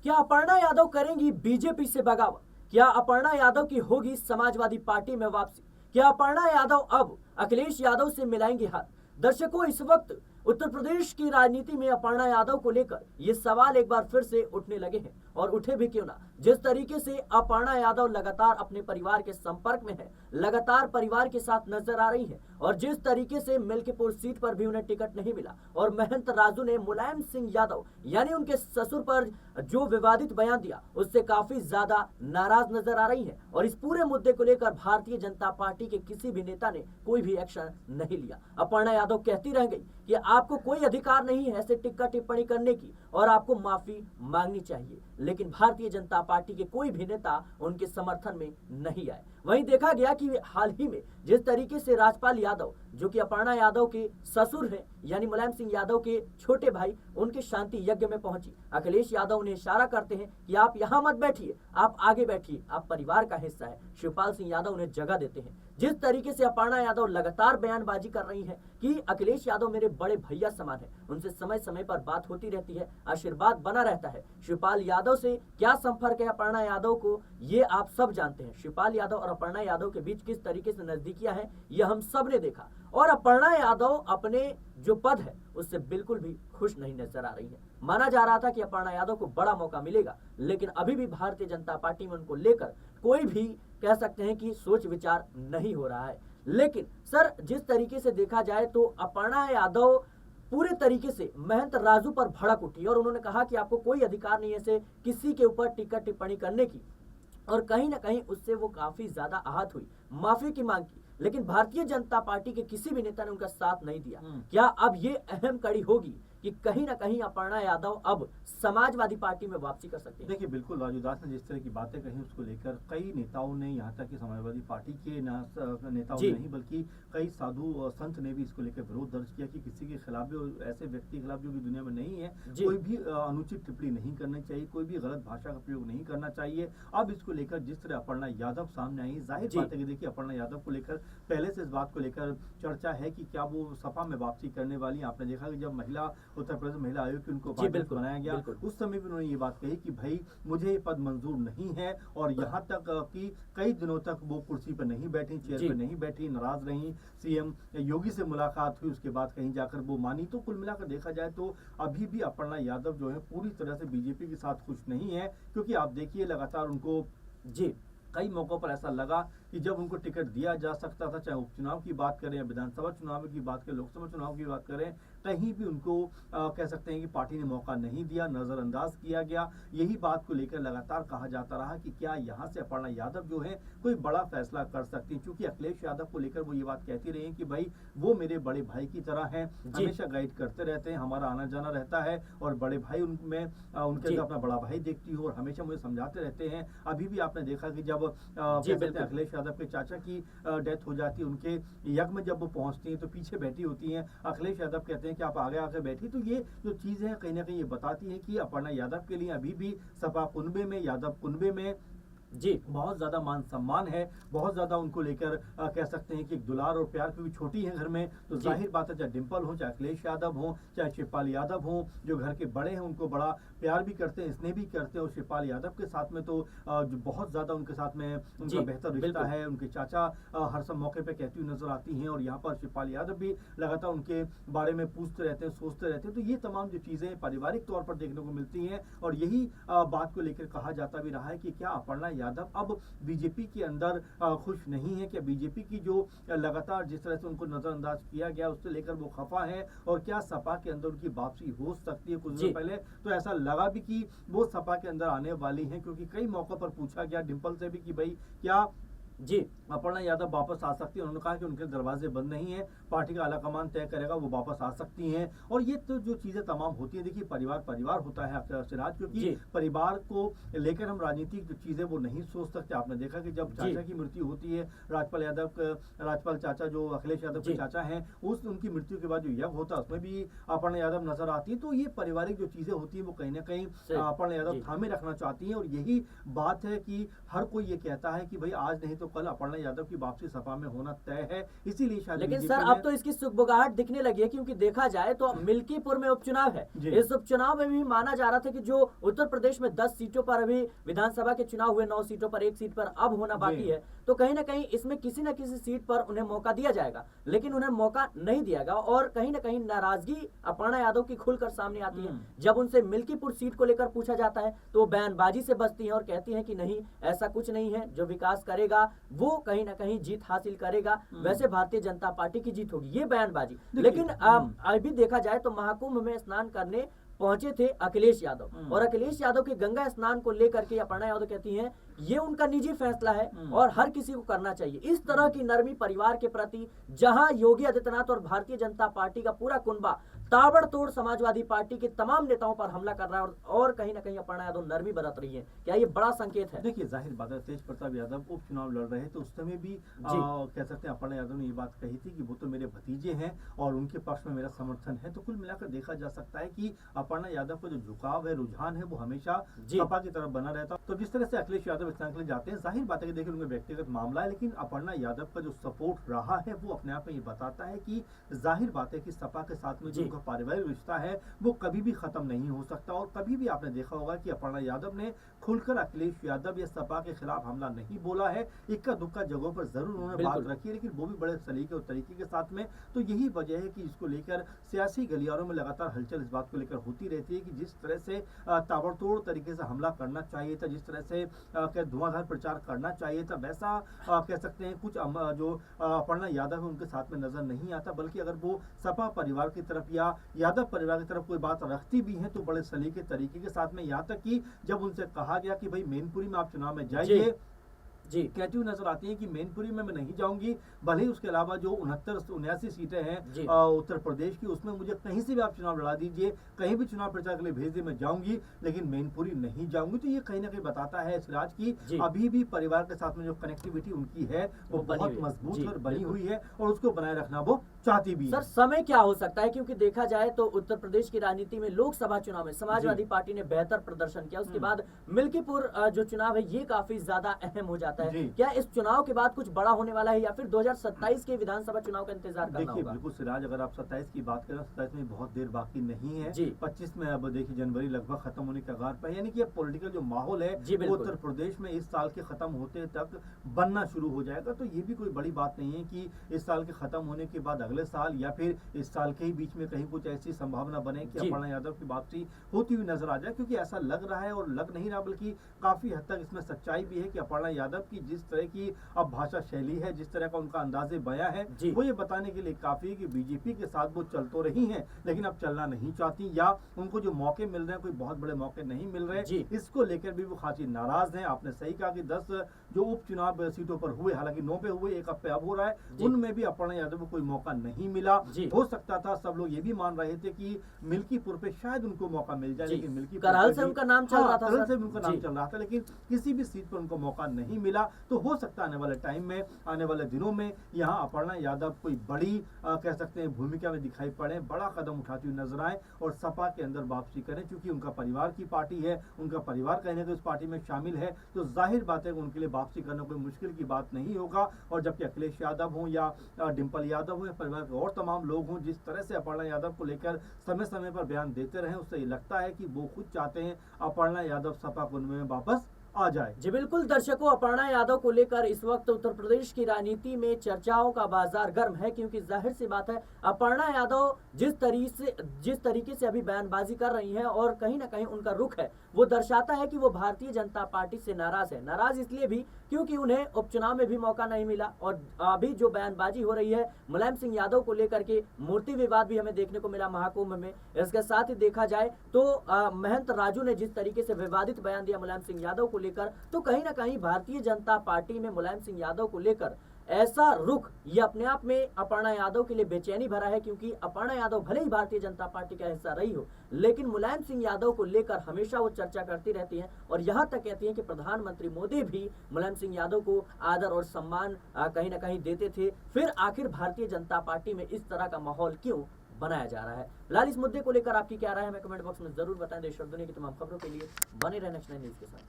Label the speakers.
Speaker 1: क्या अपर्णा यादव करेंगी बीजेपी से बगावत? क्या अपर्णा यादव की होगी समाजवादी पार्टी में वापसी? क्या अपर्णा यादव अब अखिलेश यादव से मिलाएंगे हाथ? दर्शकों, इस वक्त उत्तर प्रदेश की राजनीति में अपर्णा यादव को लेकर ये सवाल एक बार फिर से उठने लगे हैं, और उठे भी क्यों ना। जिस तरीके से अपर्णा यादव लगातार अपने परिवार के संपर्क में है, लगातार परिवार के साथ नजर आ रही है, और जिस तरीके से मिल्कीपुर सीट पर भी उन्हें टिकट नहीं मिला और महंत राजू ने मुलायम सिंह यादव यानी उनके ससुर पर जो विवादित बयान दिया, उससे काफी ज्यादा नाराज नजर आ रही है। और इस पूरे मुद्दे को लेकर भारतीय जनता पार्टी के किसी भी नेता ने कोई भी एक्शन नहीं लिया। अपर्णा यादव कहती रह गई कि आपको कोई अधिकार नहीं है ऐसे टिक्का टिप्पणी करने की और आपको माफी मांगनी चाहिए, लेकिन भारतीय जनता पार्टी के कोई भी नेता उनके समर्थन में नहीं आए। वहीं देखा गया कि हाल ही में जिस तरीके से राजपाल यादव, जो कि अपर्णा यादव के ससुर हैं यानी मुलायम सिंह यादव के छोटे भाई, उनके शांति यज्ञ में पहुंची। अखिलेश यादव उन्हें इशारा करते हैं कि आप यहां मत बैठिए, आप आगे बैठिए, आप परिवार का हिस्सा है। शिवपाल सिंह यादव उन्हें जगह देते हैं। जिस तरीके से अपर्णा यादव लगातार बयानबाजी कर रही है कि अखिलेश यादव मेरे बड़े भैया समान है, उनसे समय समय पर बात होती रहती है, आशीर्वाद बना रहता है। शिवपाल यादव से क्या संपर्क है अपर्णा यादव को, ये आप सब जानते हैं। शिवपाल यादव और अपर्णा यादव के बीच किस तरीके से नजदीकियां हैं, यह हम सब ने देखा। और अपर्णा यादव अपने जो पद है उससे बिल्कुल भी खुश नहीं नजर आ रही है। माना जा रहा था कि अपर्णा यादव को बड़ा मौका मिलेगा, लेकिन अभी भी भारतीय जनता पार्टी में उनको लेकर कोई भी कह सकते हैं कि सोच विचार नहीं हो रहा है। लेकिन सर, जिस तरीके से देखा जाए तो अपर्णा यादव पूरे तरीके से महंत राजू पर भड़क उठी और उन्होंने कहा कि आपको कोई अधिकार नहीं है ऐसे किसी के ऊपर टिक्का टिप्पणी करने की, और कहीं ना कहीं उससे वो काफी ज्यादा आहत हुई, माफी की मांग की, लेकिन भारतीय जनता पार्टी के किसी भी नेता ने उनका साथ नहीं दिया। क्या अब ये अहम कड़ी होगी कि कहीं ना कहीं अपर्णा यादव अब समाजवादी पार्टी में वापसी कर सकते हैं?
Speaker 2: देखिए, बिल्कुल राजू दास ने जिस तरह की बातें कही उसको लेकर कई नेताओं ने, यहाँ तक कि समाजवादी पार्टी के नेताओं ने नहीं बल्कि कई साधु और संत ने भी इसको लेकर विरोध दर्ज किया कि किसी के खिलाफ भी, ऐसे व्यक्ति के खिलाफ जो कि दुनिया में नहीं है, कोई भी अनुचित टिप्पणी नहीं करनी चाहिए, कोई भी गलत भाषा का प्रयोग नहीं करना चाहिए। अब इसको लेकर जिस तरह अपर्णा यादव सामने आई, जाहिर बात है कि देखिए अपर्णा यादव को लेकर पहले से इस बात को लेकर चर्चा है कि क्या वो सपा में वापसी करने वाली। आपने देखा कि जब उत्तर प्रदेश महिला आयोग की उनको उपाध्यक्ष बनाया गया, उस समय भी उन्होंने ये बात कही कि भाई मुझे ये पद मंजूर नहीं है, और यहाँ तक कि कई दिनों तक वो कुर्सी पर नहीं बैठी, चेयर पर नहीं बैठी, नाराज रही। सीएम योगी से मुलाकात हुई, उसके बाद कहीं जाकर वो मानी। तो कुल मिलाकर देखा जाए तो अभी भी अपर्णा यादव जो है पूरी तरह से बीजेपी के साथ खुश नहीं है, क्योंकि आप देखिए लगातार उनको कई मौकों पर ऐसा लगा कि जब उनको टिकट दिया जा सकता था, चाहे उपचुनाव की बात करें, विधानसभा चुनाव की बात करें, लोकसभा चुनाव की बात करें, कहीं भी उनको कह सकते हैं कि पार्टी ने मौका नहीं दिया, नजरअंदाज किया गया। यही बात को लेकर लगातार कहा जाता रहा कि क्या यहाँ से अपर्णा यादव जो है कोई बड़ा फैसला कर सकती है, क्योंकि अखिलेश यादव को लेकर वो ये बात कहती रही कि भाई वो मेरे बड़े भाई की तरह हैं, हमेशा गाइड करते रहते हैं, हमारा आना जाना रहता है, और बड़े भाई उनमें उनके अंदर अपना बड़ा भाई देखती हूँ और हमेशा मुझे समझाते रहते हैं। अभी भी आपने देखा कि जब अखिलेश यादव के चाचा की डेथ हो जाती है, उनके यज्ञ में जब वो पहुंचती है तो पीछे बैठी होती हैं, अखिलेश यादव कहते हैं कि आप आगे आकर बैठी। तो ये जो चीजें हैं कहीं ना कहीं ये बताती है कि अपर्णा यादव के लिए अभी भी सपा कुनबे में, यादव कुनबे में बहुत ज्यादा मान सम्मान है, बहुत ज्यादा उनको लेकर कह सकते हैं कि एक दुलार और प्यार, क्योंकि छोटी है घर में, तो जाहिर बात है चाहे डिंपल हो, चाहे अखिलेश यादव हो, चाहे शिवपाल यादव हो, जो घर के बड़े हैं उनको बड़ा प्यार भी करते हैं, स्नेह भी करते हैं। और शिवपाल यादव के साथ में तो जो बहुत ज्यादा उनके साथ में उनका बेहतर रिश्ता है। उनके चाचा हर सब मौके पर कहती हुई नजर आती हैं, और यहाँ पर शिवपाल यादव भी लगातार उनके बारे में पूछते रहते हैं, सोचते रहते हैं। तो ये तमाम जो चीजें पारिवारिक तौर पर देखने को मिलती हैं, और यही बात को लेकर कहा जाता भी रहा है कि क्या अपर्णा यादव अब बीजेपी के अंदर खुश नहीं है, क्या बीजेपी की जो लगातार जिस तरह से उनको नजरअंदाज किया गया उससे लेकर वो खफा है, और क्या सपा के अंदर उनकी वापसी हो सकती है। कुछ दिन पहले तो ऐसा लगा भी कि वो सपा के अंदर आने वाली हैं, क्योंकि कई मौकों पर पूछा गया डिंपल से भी कि भाई क्या अपर्णा यादव वापस आ सकती है। उन्होंने कहा कि उनके दरवाजे बंद नहीं है, पार्टी का आलाकमान तय करेगा, वो वापस आ सकती हैं। और ये तो जो चीजें तमाम होती है, देखिए परिवार होता है अक्सर सिराज, क्योंकि परिवार को लेकर हम राजनीतिक जो चीजें वो नहीं सोच सकते। आपने देखा कि जब चाचा की मृत्यु होती है, राजपाल चाचा जो अखिलेश यादव के चाचा हैं, उनकी मृत्यु के बाद जो यज्ञ होता है उसमें भी अपर्णा यादव नजर आती है। तो ये पारिवारिक जो चीजें होती है वो कहीं ना कहीं अपर्णा यादव थामे रखना चाहती है, और यही बात है कि हर कोई ये कहता है कि भाई आज नहीं तो कल अपर्णा यादव की वापसी सपा में होना तय है, इसीलिए शायद
Speaker 1: लेकिन
Speaker 2: बीजेपी
Speaker 1: सर
Speaker 2: ने-
Speaker 1: अब तो इसकी सुगबुगाहट दिखने लगी है, क्योंकि देखा जाए तो मिल्कीपुर में उपचुनाव है।
Speaker 2: जी।
Speaker 1: इस उपचुनाव में भी माना जा रहा था कि जो उत्तर प्रदेश में 10 सीटों पर अभी विधानसभा के चुनाव हुए, 9 सीटों पर 1 सीट पर अब होना बाकी
Speaker 2: जी।
Speaker 1: है, तो कहीं ना कहीं इसमें किसी न किसी सीट पर उन्हें मौका दिया जाएगा, लेकिन उन्हें मौका नहीं दिया गया। और कहीं ना कहीं नाराजगी अपर्णा यादव की खुलकर सामने आती है। जब उनसे मिल्कीपुर सीट को लेकर पूछा जाता है तो वो बयानबाजी से बचती हैं और कहती हैं कि नहीं, ऐसा कुछ नहीं है, जो विकास करेगा वो कहीं ना कहीं जीत हासिल करेगा, वैसे भारतीय जनता पार्टी की जीत होगी, ये बयानबाजी। लेकिन अभी देखा जाए तो महाकुंभ में स्नान करने पहुंचे थे अखिलेश यादव, और अखिलेश यादव के गंगा स्नान को लेकर के अपर्णा यादव कहती हैं ये उनका निजी फैसला है और हर किसी को करना चाहिए। इस तरह की नरमी परिवार के प्रति, जहां योगी आदित्यनाथ और भारतीय जनता पार्टी का पूरा कुनबा ताबड़तोड़ समाजवादी पार्टी के तमाम नेताओं पर हमला कर रहा है, और कहीं ना कहीं अपर्णा यादव नरमी बरत रही है, क्या ये बड़ा संकेत है?
Speaker 2: देखिए, जाहिर बात है, तेज प्रताप यादव उपचुनाव लड़ रहे थे, उस समय भी कह सकते हैं अपर्णा यादव ने ये बात कही थी कि वो तो मेरे भतीजे हैं और उनके पक्ष में मेरा समर्थन है। तो कुल मिलाकर देखा जा सकता है कि अपर्णा यादव का जो झुकाव है, रुझान है, वो हमेशा सपा की तरफ बना रहता। तो जिस तरह से अखिलेश यादव स्नान के लिए जाते हैं, जाहिर बात है कि देखिए उनका व्यक्तिगत मामला है, लेकिन अपर्णा यादव का जो सपोर्ट रहा है वो अपने आप में ये बताता है कि जाहिर बात है कि सपा के साथ में जो उनका पारिवारिक रिश्ता है वो कभी भी खत्म नहीं हो सकता। और कभी भी आपने देखा होगा कि अपर्णा यादव ने खुलकर अखिलेश यादव या सपा के खिलाफ हमला नहीं बोला है, इक्का दुक्का जगहों पर जरूर उन्होंने बात रखी है, लेकिन वो भी बड़े सलीके और तरीके के साथ में। तो यही वजह है कि इसको लेकर सियासी गलियारों में लगातार हलचल इस बात को लेकर होती रहती है कि जिस तरह से ताबड़तोड़ तरीके से हमला करना चाहिए था, जिस तरह से धुआंधार प्रचार करना चाहिए था, वैसा कह सकते हैं कुछ जो अपर्णा यादव है उनके साथ में नजर नहीं आता। बल्कि अगर वो सपा परिवार की तरफ या यादव परिवार की तरफ कोई बात रखती भी है तो बड़े सलीके तरीके के साथ में, यहाँ तक कि जब उनसे कहा गया कि भाई मैनपुरी में आप चुनाव में जाइए,
Speaker 1: जी
Speaker 2: कहती हुई नजर आती है कि मैनपुरी में मैं नहीं जाऊंगी, भले ही उसके अलावा जो 69-79 सीटें हैं उत्तर प्रदेश की, उसमें मुझे कहीं से भी आप चुनाव लड़ा दीजिए, कहीं भी चुनाव प्रचार के लिए भेज दिए, मैं जाऊंगी, लेकिन मैनपुरी नहीं जाऊंगी। तो ये कहीं ना कहीं बताता है सिराज की अभी भी परिवार के साथ में जो कनेक्टिविटी उनकी है वो बहुत मजबूत और बनी हुई है, और उसको बनाए रखना वो चाहती भी है।
Speaker 1: सर समय क्या हो सकता है, क्योंकि देखा जाए तो उत्तर प्रदेश की राजनीति में लोकसभा चुनाव में समाजवादी पार्टी ने बेहतर प्रदर्शन किया, उसके बाद मिल्कीपुर जो चुनाव है ये काफी ज्यादा अहम हो जाता है। क्या इस चुनाव के बाद कुछ बड़ा होने वाला है, या फिर 2027 के विधानसभा चुनाव का इंतजार करना होगा?
Speaker 2: बिल्कुल सिराज, अगर आप 27 की बात करें, 27 में बहुत देर बाकी नहीं है। 25 में अब देखिए जनवरी लगभग खत्म होने के कगार पर, यानी कि पॉलिटिकल जो माहौल है वो उत्तर प्रदेश में इस साल के खत्म होते तक बनना शुरू हो जाएगा। तो ये भी कोई बड़ी बात नहीं है कि इस साल के खत्म होने के बाद अगले साल या फिर इस साल के ही बीच में कहीं कुछ ऐसी संभावना बने कि अपर्णा यादव की वापसी होती हुई नजर आ जाए, क्योंकि ऐसा लग रहा है और लग नहीं रहा, बल्कि काफी हद तक इसमें सच्चाई भी है कि अपर्णा यादव की जिस तरह की अब भाषा शैली है, जिस तरह का उनका अंदाजे बयां है, वो ये बताने के लिए काफी है कि बीजेपी के साथ वो चल तो रही हैं, लेकिन अब चलना नहीं चाहती, या उनको जो मौके मिल रहे हैं कोई बहुत बड़े मौके नहीं मिल रहे, इसको लेकर भी वो खासी नाराज हैं। आपने सही कहा कि 10 जो उपचुनाव सीटों पर हुए, हालांकि 9 पे हुए, 1 अब पे अब हो रहा है, उनमें भी अपर्णा यादव को कोई मौका नहीं मिला। हो सकता था, सब लोग ये भी मान रहे थे कि मिल्कीपुर पे शायद उनको मौका मिल जाए, लेकिन मिल्कीपुर
Speaker 1: करहल से उनका नाम चल रहा था,
Speaker 2: करहल से उनका नाम चल रहा था, लेकिन किसी भी सीट पर उनको मौका नहीं मिला। तो हो सकता है आने वाले टाइम में, आने वाले दिनों में यहाँ अपर्णा यादव कोई बड़ी कह सकते हैं भूमिका में दिखाई पड़े, बड़ा कदम उठाती हुई नजर आए और सपा के अंदर वापसी करें, क्योंकि उनका परिवार की पार्टी है, उनका परिवार कहीं ना कहीं उस पार्टी में शामिल है। तो जाहिर बात है कि उनके लिए वापसी करना कोई मुश्किल की बात नहीं होगा। और जबकि अखिलेश यादव हो या डिम्पल यादव हो या परिवार के और तमाम लोग हों, जिस तरह से अपर्णा यादव को लेकर समय समय पर बयान देते रहे, उससे ये लगता है कि वो खुद चाहते हैं अपर्णा यादव सपा कुनबे में वापस आ जाए।
Speaker 1: जी बिल्कुल दर्शकों, अपर्णा यादव को लेकर इस वक्त उत्तर प्रदेश की राजनीति में चर्चाओं का बाजार गर्म है, क्योंकि जाहिर सी बात है अपर्णा यादव जिस तरीके से अभी बयानबाजी कर रही हैं और कहीं ना कहीं उनका रुख है वो दर्शाता है कि वो भारतीय जनता पार्टी से नाराज है। नाराज इसलिए भी क्योंकि उन्हें उपचुनाव में भी मौका नहीं मिला, और अभी जो बयानबाजी हो रही है मुलायम सिंह यादव को लेकर के, मूर्ति विवाद भी हमें देखने को मिला महाकुंभ में। इसके साथ ही देखा जाए तो महंत राजू ने जिस तरीके से विवादित बयान दिया मुलायम सिंह यादव को लेकर, तो कहीं ना कहीं भारतीय जनता पार्टी में मुलायम सिंह यादव को लेकर ऐसा रुख ये अपने आप में अपर्णा यादव के लिए बेचैनी भरा है, क्योंकि अपर्णा यादव भले ही भारतीय जनता पार्टी का हिस्सा रही हो, लेकिन मुलायम सिंह यादव को लेकर हमेशा वो चर्चा करती रहती हैं, और यहाँ तक कहती हैं कि प्रधानमंत्री मोदी भी मुलायम सिंह यादव को आदर और सम्मान कहीं ना कहीं देते थे। फिर आखिर भारतीय जनता पार्टी में इस तरह का माहौल क्यों बनाया जा रहा है? फिलहाल इस मुद्दे को लेकर आपकी क्या राय है, हमें कमेंट बॉक्स में जरूर बताएं। देश और दुनिया की तमाम खबरों के लिए बने रहना नेक्स्ट 9 न्यूज के साथ।